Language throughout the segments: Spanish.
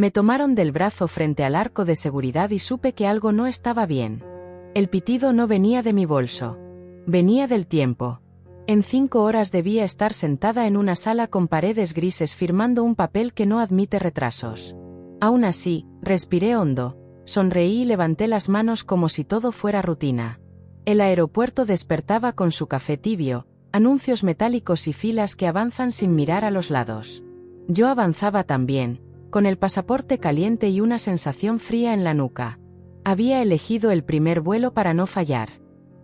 Me tomaron del brazo frente al arco de seguridad y supe que algo no estaba bien. El pitido no venía de mi bolso. Venía del tiempo. En 5 horas debía estar sentada en una sala con paredes grises firmando un papel que no admite retrasos. Aún así, respiré hondo, sonreí y levanté las manos como si todo fuera rutina. El aeropuerto despertaba con su café tibio, anuncios metálicos y filas que avanzan sin mirar a los lados. Yo avanzaba también, con el pasaporte caliente y una sensación fría en la nuca. Había elegido el primer vuelo para no fallar.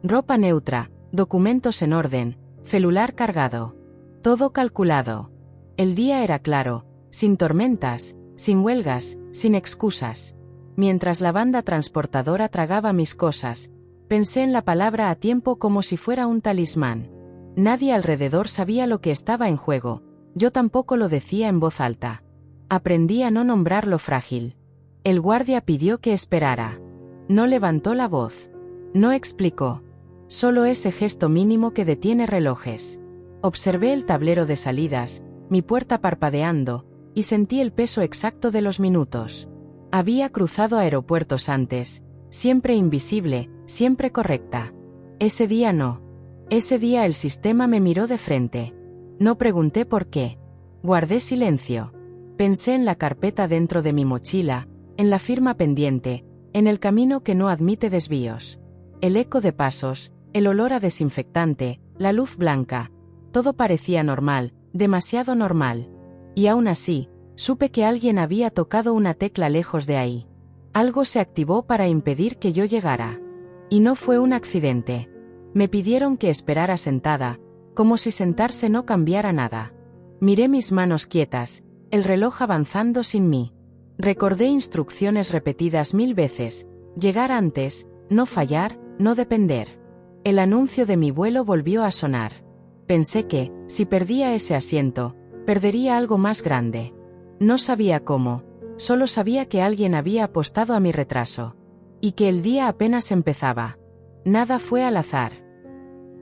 Ropa neutra, documentos en orden, celular cargado. Todo calculado. El día era claro, sin tormentas, sin huelgas, sin excusas. Mientras la banda transportadora tragaba mis cosas, pensé en la palabra a tiempo como si fuera un talismán. Nadie alrededor sabía lo que estaba en juego, yo tampoco lo decía en voz alta. Aprendí a no nombrar lo frágil. El guardia pidió que esperara. No levantó la voz. No explicó. Solo ese gesto mínimo que detiene relojes. Observé el tablero de salidas, mi puerta parpadeando, y sentí el peso exacto de los minutos. Había cruzado aeropuertos antes, siempre invisible, siempre correcta. Ese día no. Ese día el sistema me miró de frente. No pregunté por qué. Guardé silencio. Pensé en la carpeta dentro de mi mochila, en la firma pendiente, en el camino que no admite desvíos. El eco de pasos, el olor a desinfectante, la luz blanca. Todo parecía normal, demasiado normal. Y aún así, supe que alguien había tocado una tecla lejos de ahí. Algo se activó para impedir que yo llegara. Y no fue un accidente. Me pidieron que esperara sentada, como si sentarse no cambiara nada. Miré mis manos quietas, el reloj avanzando sin mí. Recordé instrucciones repetidas 1000 veces, llegar antes, no fallar, no depender. El anuncio de mi vuelo volvió a sonar. Pensé que, si perdía ese asiento, perdería algo más grande. No sabía cómo, solo sabía que alguien había apostado a mi retraso. Y que el día apenas empezaba. Nada fue al azar.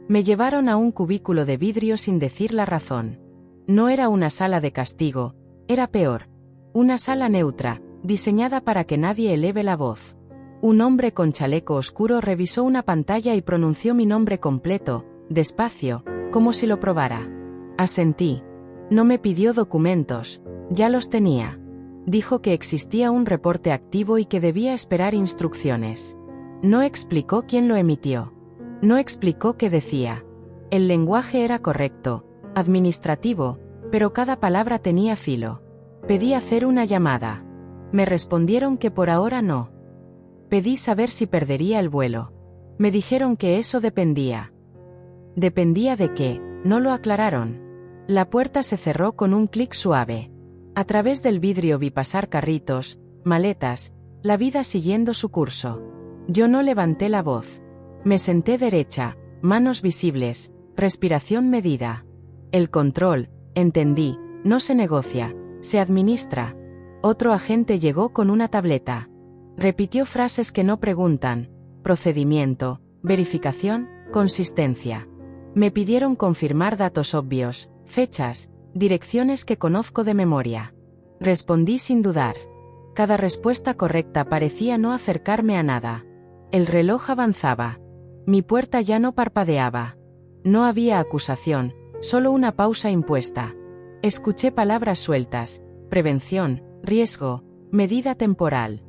Me llevaron a un cubículo de vidrio sin decir la razón. No era una sala de castigo, era peor. Una sala neutra, diseñada para que nadie eleve la voz. Un hombre con chaleco oscuro revisó una pantalla y pronunció mi nombre completo, despacio, como si lo probara. Asentí. No me pidió documentos, ya los tenía. Dijo que existía un reporte activo y que debía esperar instrucciones. No explicó quién lo emitió. No explicó qué decía. El lenguaje era correcto, administrativo, pero cada palabra tenía filo. Pedí hacer una llamada. Me respondieron que por ahora no. Pedí saber si perdería el vuelo. Me dijeron que eso dependía. ¿Dependía de qué? No lo aclararon. La puerta se cerró con un clic suave. A través del vidrio vi pasar carritos, maletas, la vida siguiendo su curso. Yo no levanté la voz. Me senté derecha, manos visibles, respiración medida. El control, entendí, no se negocia, se administra. Otro agente llegó con una tableta. Repitió frases que no preguntan: procedimiento, verificación, consistencia. Me pidieron confirmar datos obvios, fechas, direcciones que conozco de memoria. Respondí sin dudar. Cada respuesta correcta parecía no acercarme a nada. El reloj avanzaba. Mi puerta ya no parpadeaba. No había acusación, solo una pausa impuesta. Escuché palabras sueltas: prevención, riesgo, medida temporal.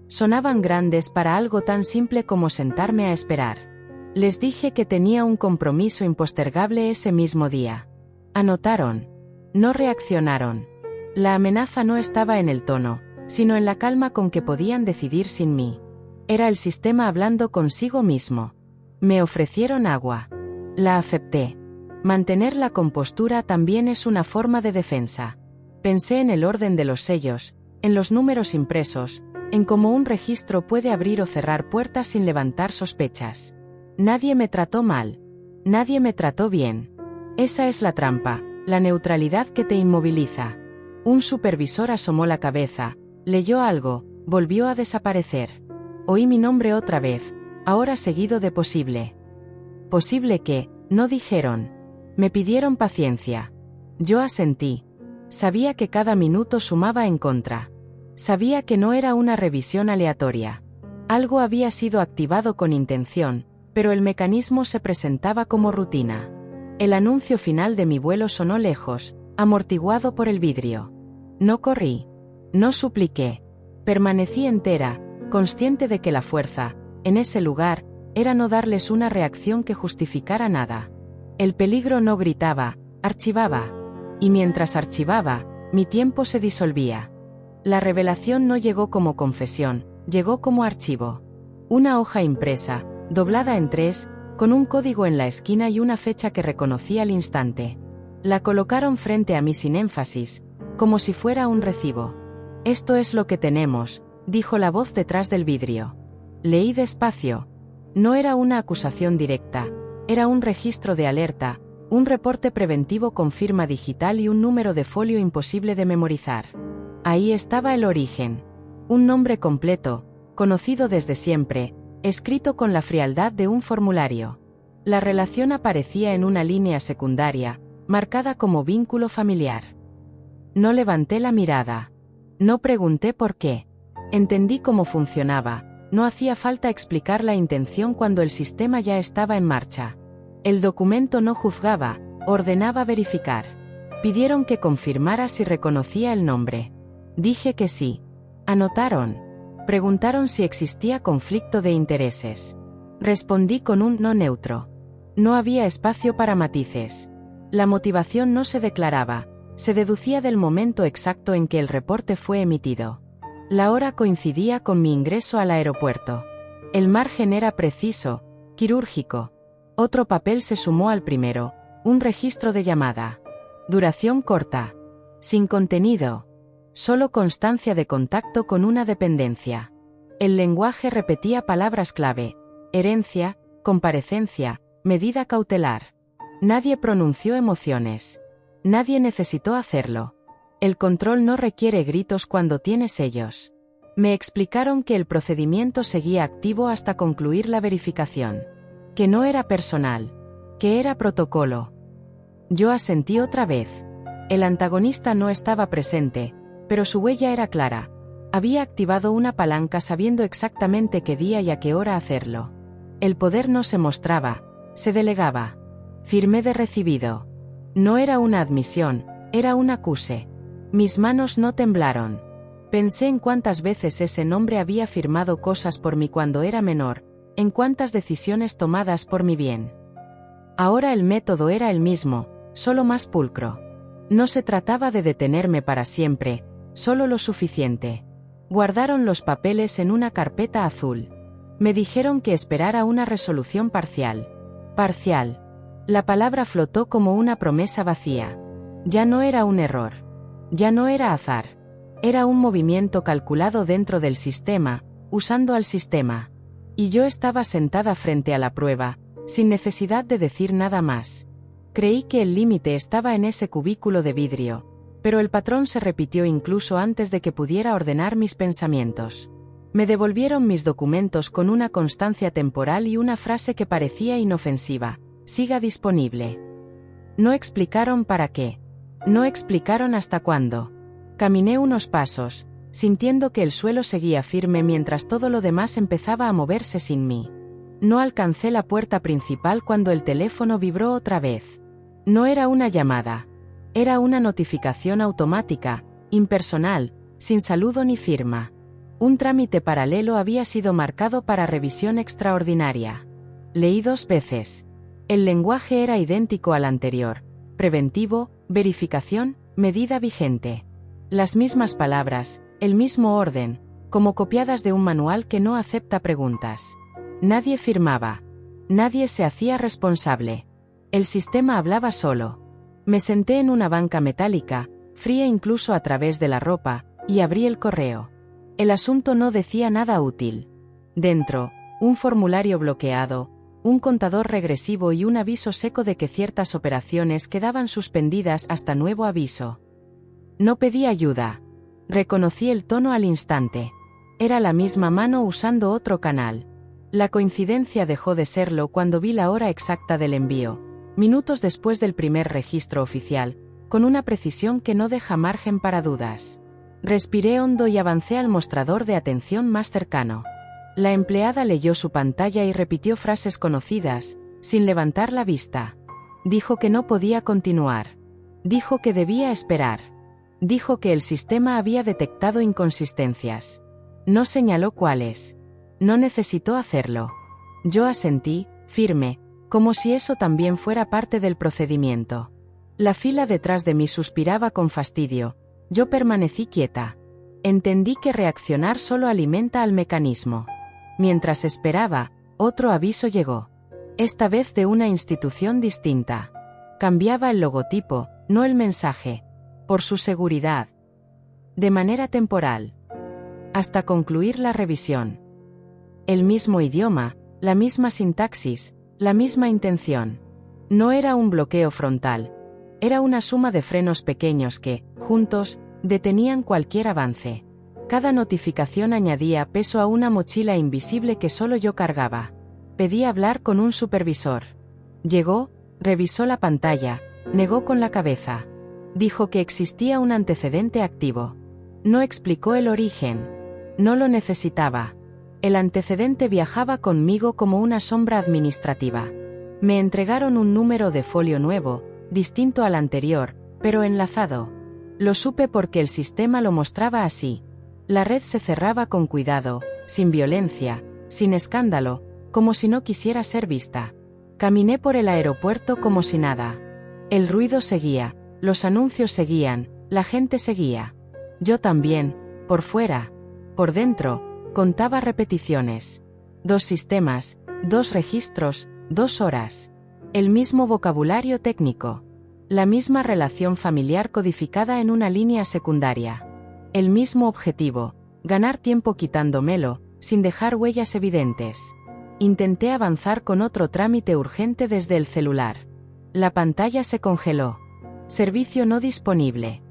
Sonaban grandes para algo tan simple como sentarme a esperar. Les dije que tenía un compromiso impostergable ese mismo día. Anotaron. No reaccionaron. La amenaza no estaba en el tono, sino en la calma con que podían decidir sin mí. Era el sistema hablando consigo mismo. Me ofrecieron agua. La acepté. Mantener la compostura también es una forma de defensa. Pensé en el orden de los sellos, en los números impresos, en cómo un registro puede abrir o cerrar puertas sin levantar sospechas. Nadie me trató mal. Nadie me trató bien. Esa es la trampa, la neutralidad que te inmoviliza. Un supervisor asomó la cabeza, leyó algo, volvió a desaparecer. Oí mi nombre otra vez, ahora seguido de posible. Posible que, no dijeron. Me pidieron paciencia. Yo asentí. Sabía que cada minuto sumaba en contra. Sabía que no era una revisión aleatoria. Algo había sido activado con intención, pero el mecanismo se presentaba como rutina. El anuncio final de mi vuelo sonó lejos, amortiguado por el vidrio. No corrí. No supliqué. Permanecí entera, consciente de que la fuerza, en ese lugar, era no darles una reacción que justificara nada. El peligro no gritaba, archivaba. Y mientras archivaba, mi tiempo se disolvía. La revelación no llegó como confesión, llegó como archivo. Una hoja impresa, doblada en 3, con un código en la esquina y una fecha que reconocí al instante. La colocaron frente a mí sin énfasis, como si fuera un recibo. «Esto es lo que tenemos», dijo la voz detrás del vidrio. Leí despacio. No era una acusación directa, era un registro de alerta, un reporte preventivo con firma digital y un número de folio imposible de memorizar. Ahí estaba el origen. Un nombre completo, conocido desde siempre, escrito con la frialdad de un formulario. La relación aparecía en una línea secundaria, marcada como vínculo familiar. No levanté la mirada. No pregunté por qué. Entendí cómo funcionaba, no hacía falta explicar la intención cuando el sistema ya estaba en marcha. El documento no juzgaba, ordenaba verificar. Pidieron que confirmara si reconocía el nombre. Dije que sí. Anotaron. Preguntaron si existía conflicto de intereses. Respondí con un no neutro. No había espacio para matices. La motivación no se declaraba, se deducía del momento exacto en que el reporte fue emitido. La hora coincidía con mi ingreso al aeropuerto. El margen era preciso, quirúrgico. Otro papel se sumó al primero, un registro de llamada. Duración corta. Sin contenido. Solo constancia de contacto con una dependencia. El lenguaje repetía palabras clave: herencia, comparecencia, medida cautelar. Nadie pronunció emociones. Nadie necesitó hacerlo. El control no requiere gritos cuando tiene sellos. Me explicaron que el procedimiento seguía activo hasta concluir la verificación. Que no era personal. Que era protocolo. Yo asentí otra vez. El antagonista no estaba presente, pero su huella era clara. Había activado una palanca sabiendo exactamente qué día y a qué hora hacerlo. El poder no se mostraba, se delegaba. Firmé de recibido. No era una admisión, era un acuse. Mis manos no temblaron. Pensé en cuántas veces ese nombre había firmado cosas por mí cuando era menor, en cuántas decisiones tomadas por mi bien. Ahora el método era el mismo, solo más pulcro. No se trataba de detenerme para siempre, solo lo suficiente. Guardaron los papeles en una carpeta azul. Me dijeron que esperara una resolución parcial. Parcial. La palabra flotó como una promesa vacía. Ya no era un error. Ya no era azar. Era un movimiento calculado dentro del sistema, usando al sistema. Y yo estaba sentada frente a la prueba, sin necesidad de decir nada más. Creí que el límite estaba en ese cubículo de vidrio, pero el patrón se repitió incluso antes de que pudiera ordenar mis pensamientos. Me devolvieron mis documentos con una constancia temporal y una frase que parecía inofensiva: siga disponible. No explicaron para qué. No explicaron hasta cuándo. Caminé unos pasos, sintiendo que el suelo seguía firme mientras todo lo demás empezaba a moverse sin mí. No alcancé la puerta principal cuando el teléfono vibró otra vez. No era una llamada. Era una notificación automática, impersonal, sin saludo ni firma. Un trámite paralelo había sido marcado para revisión extraordinaria. Leí 2 veces. El lenguaje era idéntico al anterior: preventivo, verificación, medida vigente. Las mismas palabras, el mismo orden, como copiadas de un manual que no acepta preguntas. Nadie firmaba. Nadie se hacía responsable. El sistema hablaba solo. Me senté en una banca metálica, fría incluso a través de la ropa, y abrí el correo. El asunto no decía nada útil. Dentro, un formulario bloqueado, un contador regresivo y un aviso seco de que ciertas operaciones quedaban suspendidas hasta nuevo aviso. No pedí ayuda. Reconocí el tono al instante. Era la misma mano usando otro canal. La coincidencia dejó de serlo cuando vi la hora exacta del envío, minutos después del primer registro oficial, con una precisión que no deja margen para dudas. Respiré hondo y avancé al mostrador de atención más cercano. La empleada leyó su pantalla y repitió frases conocidas, sin levantar la vista. Dijo que no podía continuar. Dijo que debía esperar. Dijo que el sistema había detectado inconsistencias. No señaló cuáles. No necesitó hacerlo. Yo asentí, firme, como si eso también fuera parte del procedimiento. La fila detrás de mí suspiraba con fastidio. Yo permanecí quieta. Entendí que reaccionar solo alimenta al mecanismo. Mientras esperaba, otro aviso llegó. Esta vez de una institución distinta. Cambiaba el logotipo, no el mensaje. Por su seguridad. De manera temporal. Hasta concluir la revisión. El mismo idioma, la misma sintaxis, la misma intención. No era un bloqueo frontal. Era una suma de frenos pequeños que, juntos, detenían cualquier avance. Cada notificación añadía peso a una mochila invisible que solo yo cargaba. Pedí hablar con un supervisor. Llegó, revisó la pantalla, negó con la cabeza. Dijo que existía un antecedente activo. No explicó el origen. No lo necesitaba. El antecedente viajaba conmigo como una sombra administrativa. Me entregaron un número de folio nuevo, distinto al anterior, pero enlazado. Lo supe porque el sistema lo mostraba así. La red se cerraba con cuidado, sin violencia, sin escándalo, como si no quisiera ser vista. Caminé por el aeropuerto como si nada. El ruido seguía, los anuncios seguían, la gente seguía. Yo también, por fuera. Por dentro, contaba repeticiones. 2 sistemas, 2 registros, 2 horas. El mismo vocabulario técnico. La misma relación familiar codificada en una línea secundaria. El mismo objetivo, ganar tiempo quitándomelo, sin dejar huellas evidentes. Intenté avanzar con otro trámite urgente desde el celular. La pantalla se congeló. Servicio no disponible.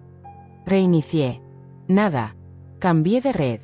Reinicié. Nada. Cambié de red.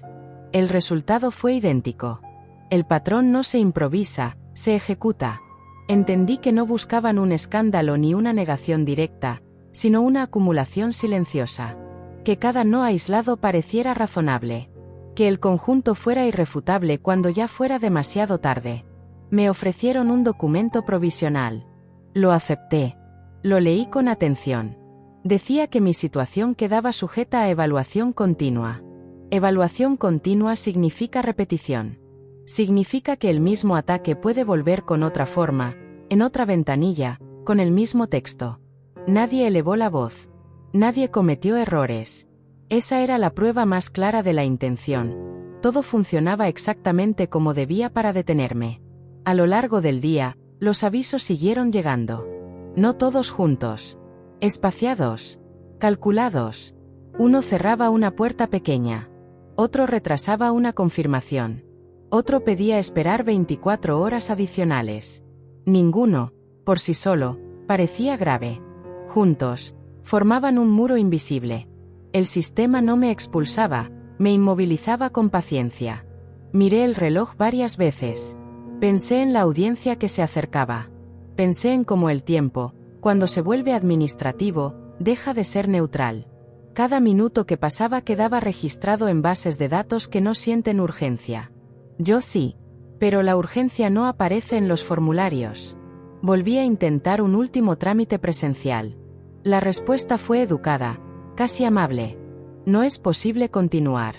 El resultado fue idéntico. El patrón no se improvisa, se ejecuta. Entendí que no buscaban un escándalo ni una negación directa, sino una acumulación silenciosa. Que cada no aislado pareciera razonable. Que el conjunto fuera irrefutable cuando ya fuera demasiado tarde. Me ofrecieron un documento provisional. Lo acepté. Lo leí con atención. Decía que mi situación quedaba sujeta a evaluación continua. Evaluación continua significa repetición. Significa que el mismo ataque puede volver con otra forma, en otra ventanilla, con el mismo texto. Nadie elevó la voz. Nadie cometió errores. Esa era la prueba más clara de la intención. Todo funcionaba exactamente como debía para detenerme. A lo largo del día, los avisos siguieron llegando. No todos juntos. Espaciados. Calculados. Uno cerraba una puerta pequeña. Otro retrasaba una confirmación. Otro pedía esperar 24 horas adicionales. Ninguno, por sí solo, parecía grave. Juntos, formaban un muro invisible. El sistema no me expulsaba, me inmovilizaba con paciencia. Miré el reloj varias veces. Pensé en la audiencia que se acercaba. Pensé en cómo el tiempo, cuando se vuelve administrativo, deja de ser neutral. Cada minuto que pasaba quedaba registrado en bases de datos que no sienten urgencia. Yo sí, pero la urgencia no aparece en los formularios. Volví a intentar un último trámite presencial. La respuesta fue educada, casi amable. No es posible continuar.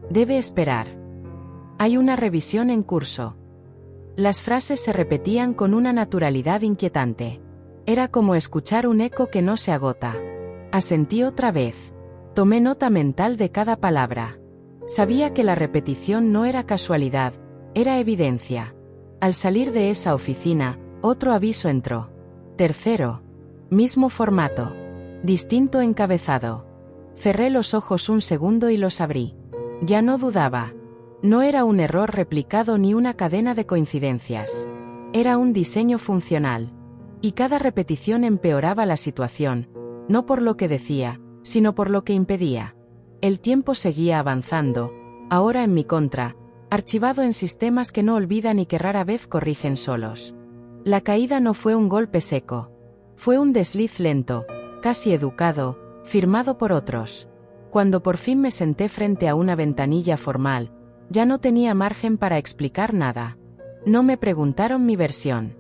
Debe esperar. Hay una revisión en curso. Las frases se repetían con una naturalidad inquietante. Era como escuchar un eco que no se agota. Asentí otra vez. Tomé nota mental de cada palabra. Sabía que la repetición no era casualidad, era evidencia. Al salir de esa oficina, otro aviso entró. Tercero. Mismo formato. Distinto encabezado. Cerré los ojos un segundo y los abrí. Ya no dudaba. No era un error replicado ni una cadena de coincidencias. Era un diseño funcional. Y cada repetición empeoraba la situación, no por lo que decía, sino por lo que impedía. El tiempo seguía avanzando, ahora en mi contra, archivado en sistemas que no olvidan y que rara vez corrigen solos. La caída no fue un golpe seco. Fue un desliz lento, casi educado, firmado por otros. Cuando por fin me senté frente a una ventanilla formal, ya no tenía margen para explicar nada. No me preguntaron mi versión.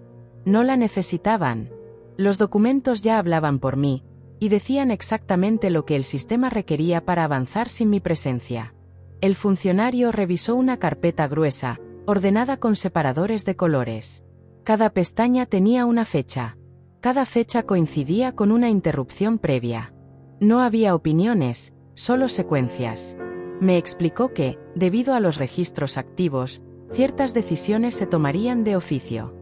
No la necesitaban. Los documentos ya hablaban por mí, y decían exactamente lo que el sistema requería para avanzar sin mi presencia. El funcionario revisó una carpeta gruesa, ordenada con separadores de colores. Cada pestaña tenía una fecha. Cada fecha coincidía con una interrupción previa. No había opiniones, solo secuencias. Me explicó que, debido a los registros activos, ciertas decisiones se tomarían de oficio.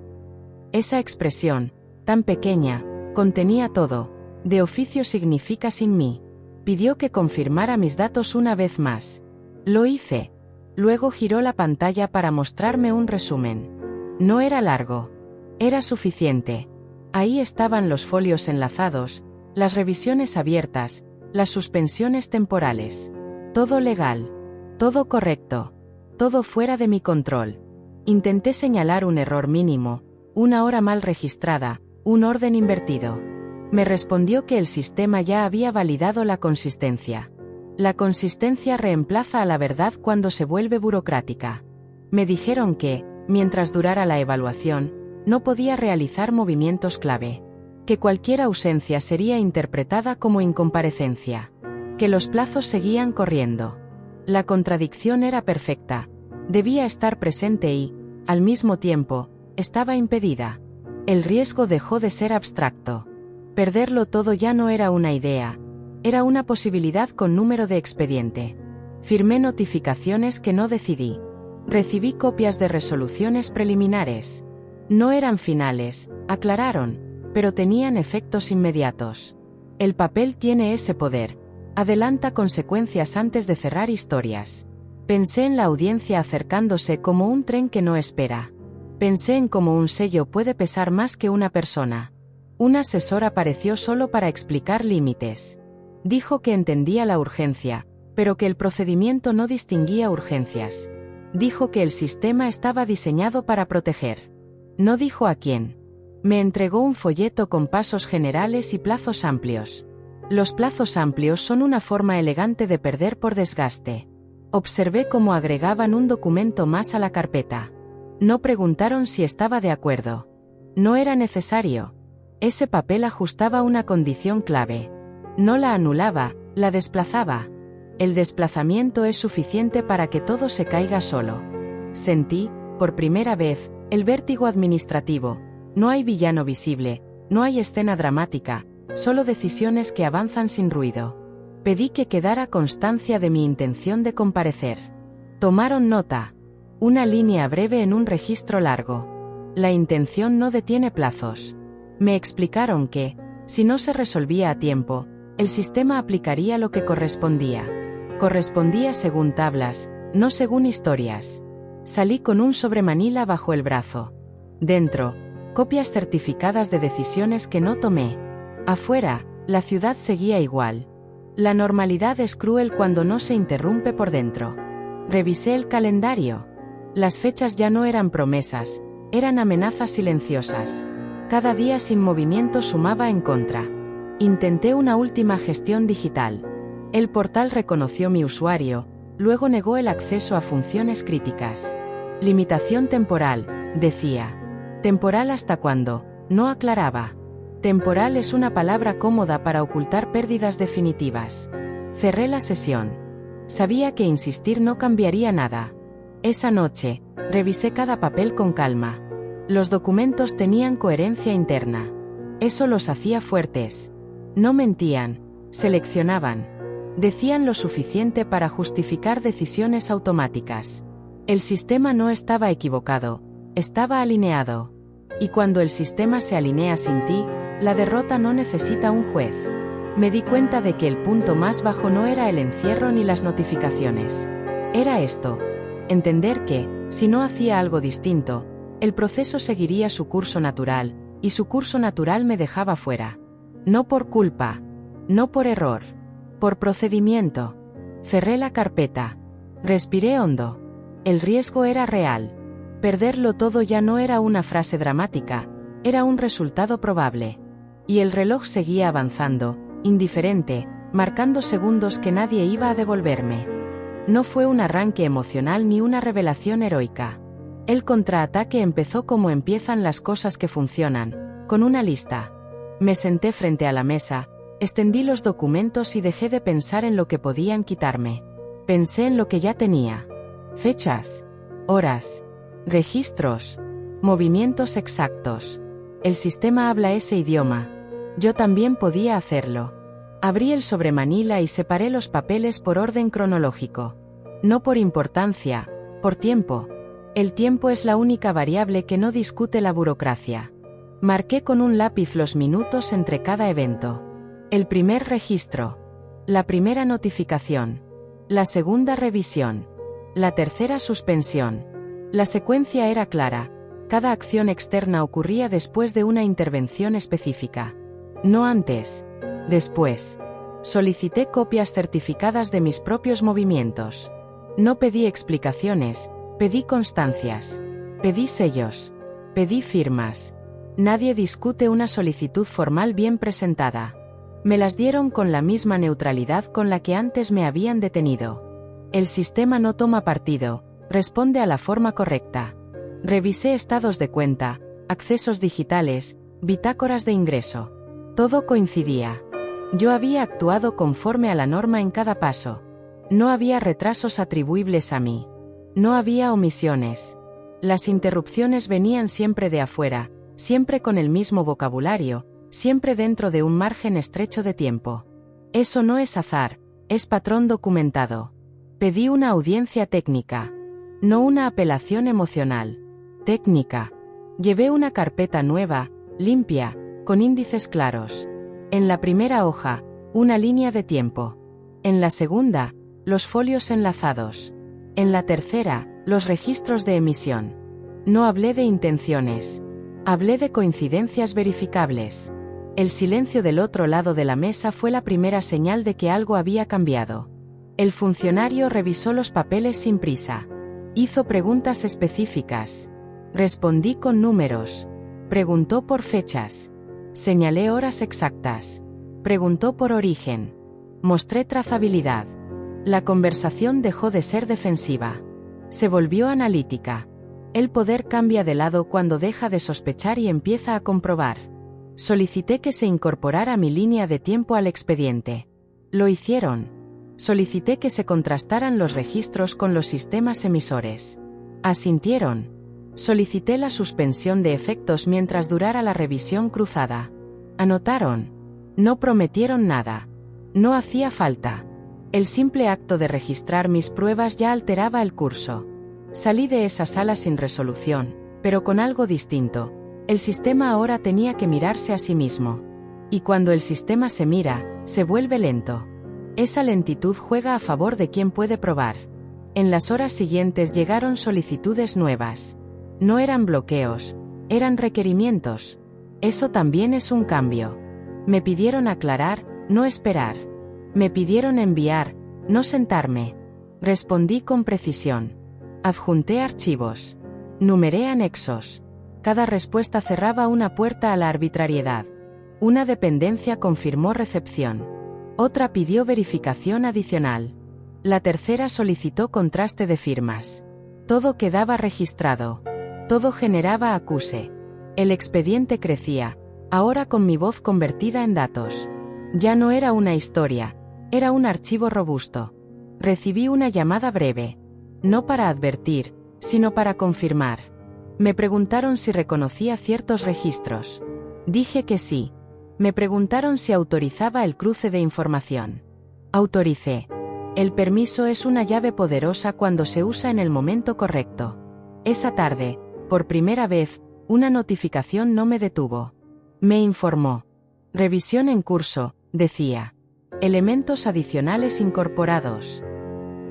Esa expresión, tan pequeña, contenía todo. De oficio significa sin mí. Pidió que confirmara mis datos una vez más. Lo hice. Luego giró la pantalla para mostrarme un resumen. No era largo. Era suficiente. Ahí estaban los folios enlazados, las revisiones abiertas, las suspensiones temporales. Todo legal. Todo correcto. Todo fuera de mi control. Intenté señalar un error mínimo, una hora mal registrada, un orden invertido. Me respondió que el sistema ya había validado la consistencia. La consistencia reemplaza a la verdad cuando se vuelve burocrática. Me dijeron que, mientras durara la evaluación, no podía realizar movimientos clave. Que cualquier ausencia sería interpretada como incomparecencia. Que los plazos seguían corriendo. La contradicción era perfecta. Debía estar presente y, al mismo tiempo, estaba impedida. El riesgo dejó de ser abstracto. Perderlo todo ya no era una idea. Era una posibilidad con número de expediente. Firmé notificaciones que no decidí. Recibí copias de resoluciones preliminares. No eran finales, aclararon, pero tenían efectos inmediatos. El papel tiene ese poder. Adelanta consecuencias antes de cerrar historias. Pensé en la audiencia acercándose como un tren que no espera. Pensé en cómo un sello puede pesar más que una persona. Un asesor apareció solo para explicar límites. Dijo que entendía la urgencia, pero que el procedimiento no distinguía urgencias. Dijo que el sistema estaba diseñado para proteger. No dijo a quién. Me entregó un folleto con pasos generales y plazos amplios. Los plazos amplios son una forma elegante de perder por desgaste. Observé cómo agregaban un documento más a la carpeta. No preguntaron si estaba de acuerdo. No era necesario. Ese papel ajustaba una condición clave. No la anulaba, la desplazaba. El desplazamiento es suficiente para que todo se caiga solo. Sentí, por primera vez, el vértigo administrativo. No hay villano visible, no hay escena dramática, solo decisiones que avanzan sin ruido. Pedí que quedara constancia de mi intención de comparecer. Tomaron nota. Una línea breve en un registro largo. La intención no detiene plazos. Me explicaron que, si no se resolvía a tiempo, el sistema aplicaría lo que correspondía. Correspondía según tablas, no según historias. Salí con un sobremanila bajo el brazo. Dentro, copias certificadas de decisiones que no tomé. Afuera, la ciudad seguía igual. La normalidad es cruel cuando no se interrumpe por dentro. Revisé el calendario. Las fechas ya no eran promesas, eran amenazas silenciosas. Cada día sin movimiento sumaba en contra. Intenté una última gestión digital. El portal reconoció mi usuario, luego negó el acceso a funciones críticas. Limitación temporal, decía. ¿Temporal hasta cuándo? No aclaraba. Temporal es una palabra cómoda para ocultar pérdidas definitivas. Cerré la sesión. Sabía que insistir no cambiaría nada. Esa noche, revisé cada papel con calma. Los documentos tenían coherencia interna. Eso los hacía fuertes. No mentían, seleccionaban. Decían lo suficiente para justificar decisiones automáticas. El sistema no estaba equivocado, estaba alineado. Y cuando el sistema se alinea sin ti, la derrota no necesita un juez. Me di cuenta de que el punto más bajo no era el encierro ni las notificaciones. Era esto. Entender que, si no hacía algo distinto, el proceso seguiría su curso natural, y su curso natural me dejaba fuera. No por culpa. No por error. Por procedimiento. Cerré la carpeta. Respiré hondo. El riesgo era real. Perderlo todo ya no era una frase dramática, era un resultado probable. Y el reloj seguía avanzando, indiferente, marcando segundos que nadie iba a devolverme. No fue un arranque emocional ni una revelación heroica. El contraataque empezó como empiezan las cosas que funcionan, con una lista. Me senté frente a la mesa, extendí los documentos y dejé de pensar en lo que podían quitarme. Pensé en lo que ya tenía. Fechas, horas, registros, movimientos exactos. El sistema habla ese idioma. Yo también podía hacerlo. Abrí el sobremanila y separé los papeles por orden cronológico. No por importancia, por tiempo. El tiempo es la única variable que no discute la burocracia. Marqué con un lápiz los minutos entre cada evento. El primer registro. La primera notificación. La segunda revisión. La tercera suspensión. La secuencia era clara. Cada acción externa ocurría después de una intervención específica. No antes. Después. Solicité copias certificadas de mis propios movimientos. No pedí explicaciones, pedí constancias. Pedí sellos. Pedí firmas. Nadie discute una solicitud formal bien presentada. Me las dieron con la misma neutralidad con la que antes me habían detenido. El sistema no toma partido, responde a la forma correcta. Revisé estados de cuenta, accesos digitales, bitácoras de ingreso. Todo coincidía. Yo había actuado conforme a la norma en cada paso. No había retrasos atribuibles a mí. No había omisiones. Las interrupciones venían siempre de afuera, siempre con el mismo vocabulario, siempre dentro de un margen estrecho de tiempo. Eso no es azar, es patrón documentado. Pedí una audiencia técnica. No una apelación emocional. Técnica. Llevé una carpeta nueva, limpia, con índices claros. En la primera hoja, una línea de tiempo. En la segunda, los folios enlazados. En la tercera, los registros de emisión. No hablé de intenciones. Hablé de coincidencias verificables. El silencio del otro lado de la mesa fue la primera señal de que algo había cambiado. El funcionario revisó los papeles sin prisa. Hizo preguntas específicas. Respondí con números. Preguntó por fechas. Señalé horas exactas. Preguntó por origen. Mostré trazabilidad. La conversación dejó de ser defensiva. Se volvió analítica. El poder cambia de lado cuando deja de sospechar y empieza a comprobar. Solicité que se incorporara mi línea de tiempo al expediente. Lo hicieron. Solicité que se contrastaran los registros con los sistemas emisores. Asintieron. Solicité la suspensión de efectos mientras durara la revisión cruzada. Anotaron. No prometieron nada. No hacía falta. El simple acto de registrar mis pruebas ya alteraba el curso. Salí de esa sala sin resolución, pero con algo distinto. El sistema ahora tenía que mirarse a sí mismo. Y cuando el sistema se mira, se vuelve lento. Esa lentitud juega a favor de quien puede probar. En las horas siguientes llegaron solicitudes nuevas. No eran bloqueos, eran requerimientos. Eso también es un cambio. Me pidieron aclarar, no esperar. Me pidieron enviar, no sentarme. Respondí con precisión. Adjunté archivos. Numeré anexos. Cada respuesta cerraba una puerta a la arbitrariedad. Una dependencia confirmó recepción. Otra pidió verificación adicional. La tercera solicitó contraste de firmas. Todo quedaba registrado. Todo generaba acuse. El expediente crecía, ahora con mi voz convertida en datos. Ya no era una historia, era un archivo robusto. Recibí una llamada breve. No para advertir, sino para confirmar. Me preguntaron si reconocía ciertos registros. Dije que sí. Me preguntaron si autorizaba el cruce de información. Autoricé. El permiso es una llave poderosa cuando se usa en el momento correcto. Esa tarde, por primera vez, una notificación no me detuvo. Me informó. Revisión en curso, decía. Elementos adicionales incorporados.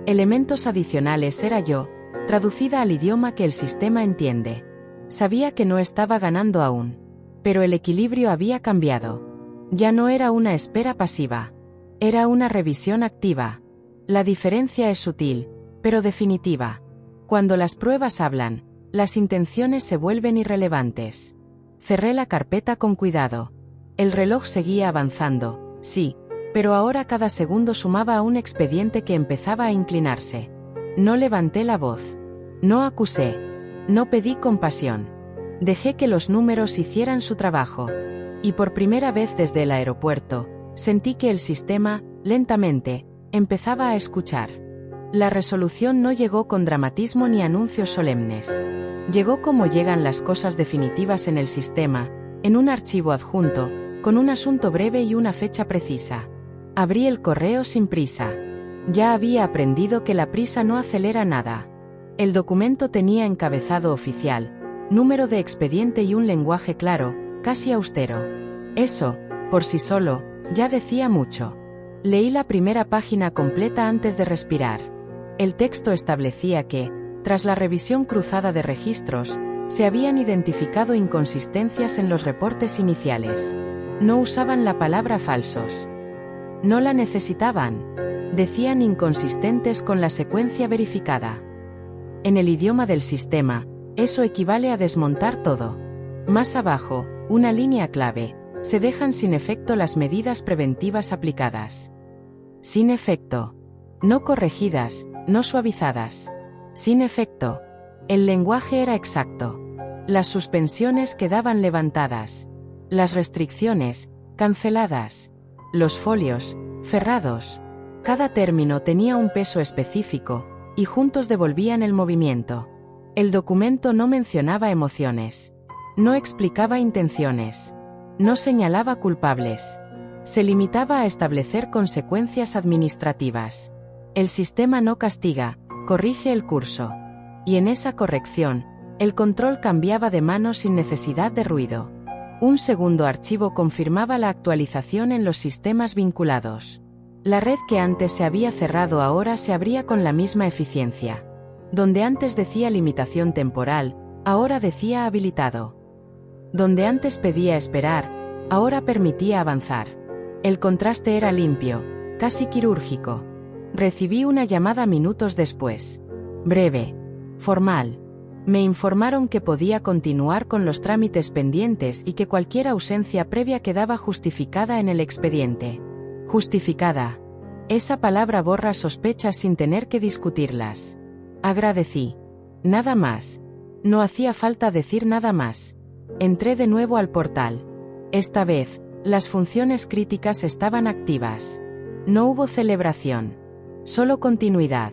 Elementos adicionales era yo, traducida al idioma que el sistema entiende. Sabía que no estaba ganando aún. Pero el equilibrio había cambiado. Ya no era una espera pasiva. Era una revisión activa. La diferencia es sutil, pero definitiva. Cuando las pruebas hablan, las intenciones se vuelven irrelevantes. Cerré la carpeta con cuidado. El reloj seguía avanzando, sí, Pero ahora cada segundo sumaba a un expediente que empezaba a inclinarse. No levanté la voz. No acusé. No pedí compasión. Dejé que los números hicieran su trabajo. Y por primera vez desde el aeropuerto, sentí que el sistema, lentamente, empezaba a escuchar. La resolución no llegó con dramatismo ni anuncios solemnes. Llegó como llegan las cosas definitivas en el sistema, en un archivo adjunto, con un asunto breve y una fecha precisa. Abrí el correo sin prisa. Ya había aprendido que la prisa no acelera nada. El documento tenía encabezado oficial, número de expediente y un lenguaje claro, casi austero. Eso, por sí solo, ya decía mucho. Leí la primera página completa antes de respirar. El texto establecía que, tras la revisión cruzada de registros, se habían identificado inconsistencias en los reportes iniciales. No usaban la palabra falsos. No la necesitaban. Decían inconsistentes con la secuencia verificada. En el idioma del sistema, eso equivale a desmontar todo. Más abajo, una línea clave, se dejan sin efecto las medidas preventivas aplicadas. Sin efecto. No corregidas, no suavizadas. Sin efecto. El lenguaje era exacto. Las suspensiones quedaban levantadas. Las restricciones, canceladas. Los folios, cerrados. Cada término tenía un peso específico, y juntos devolvían el movimiento. El documento no mencionaba emociones. No explicaba intenciones. No señalaba culpables. Se limitaba a establecer consecuencias administrativas. El sistema no castiga, corrige el curso. Y en esa corrección, el control cambiaba de mano sin necesidad de ruido. Un segundo archivo confirmaba la actualización en los sistemas vinculados. La red que antes se había cerrado ahora se abría con la misma eficiencia. Donde antes decía limitación temporal, ahora decía habilitado. Donde antes pedía esperar, ahora permitía avanzar. El contraste era limpio, casi quirúrgico. Recibí una llamada minutos después. Breve. Formal. Me informaron que podía continuar con los trámites pendientes y que cualquier ausencia previa quedaba justificada en el expediente. Justificada. Esa palabra borra sospechas sin tener que discutirlas. Agradecí. Nada más. No hacía falta decir nada más. Entré de nuevo al portal. Esta vez, las funciones críticas estaban activas. No hubo celebración. Solo continuidad.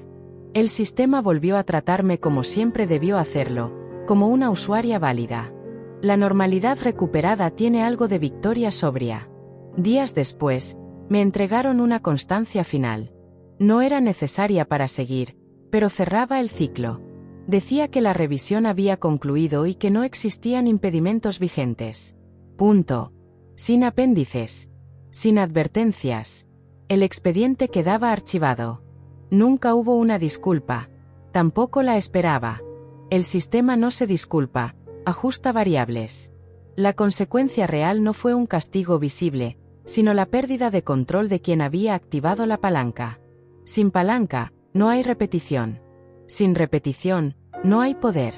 El sistema volvió a tratarme como siempre debió hacerlo, como una usuaria válida. La normalidad recuperada tiene algo de victoria sobria. Días después, me entregaron una constancia final. No era necesaria para seguir, pero cerraba el ciclo. Decía que la revisión había concluido y que no existían impedimentos vigentes. Punto. Sin apéndices. Sin advertencias. El expediente quedaba archivado. Nunca hubo una disculpa. Tampoco la esperaba. El sistema no se disculpa, ajusta variables. La consecuencia real no fue un castigo visible, sino la pérdida de control de quien había activado la palanca. Sin palanca, no hay repetición. Sin repetición, no hay poder.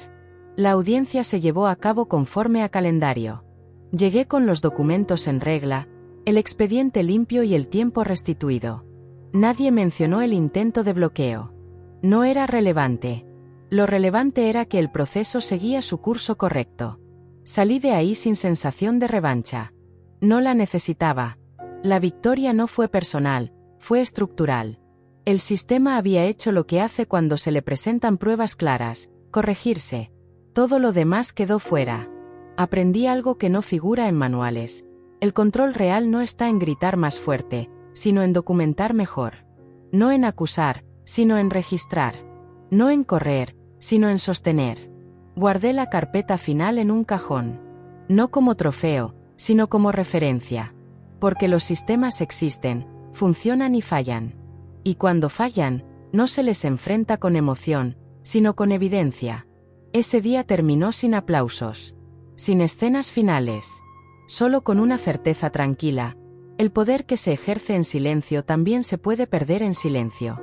La audiencia se llevó a cabo conforme a calendario. Llegué con los documentos en regla, el expediente limpio y el tiempo restituido. Nadie mencionó el intento de bloqueo. No era relevante. Lo relevante era que el proceso seguía su curso correcto. Salí de ahí sin sensación de revancha. No la necesitaba. La victoria no fue personal, fue estructural. El sistema había hecho lo que hace cuando se le presentan pruebas claras, corregirse. Todo lo demás quedó fuera. Aprendí algo que no figura en manuales. El control real no está en gritar más fuerte, sino en documentar mejor. No en acusar, sino en registrar. No en correr, sino en sostener. Guardé la carpeta final en un cajón. No como trofeo, sino como referencia. Porque los sistemas existen, funcionan y fallan. Y cuando fallan, no se les enfrenta con emoción, sino con evidencia. Ese día terminó sin aplausos. Sin escenas finales. Solo con una certeza tranquila. El poder que se ejerce en silencio también se puede perder en silencio.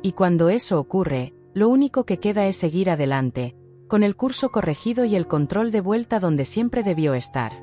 Y cuando eso ocurre, lo único que queda es seguir adelante, con el curso corregido y el control de vuelta donde siempre debió estar.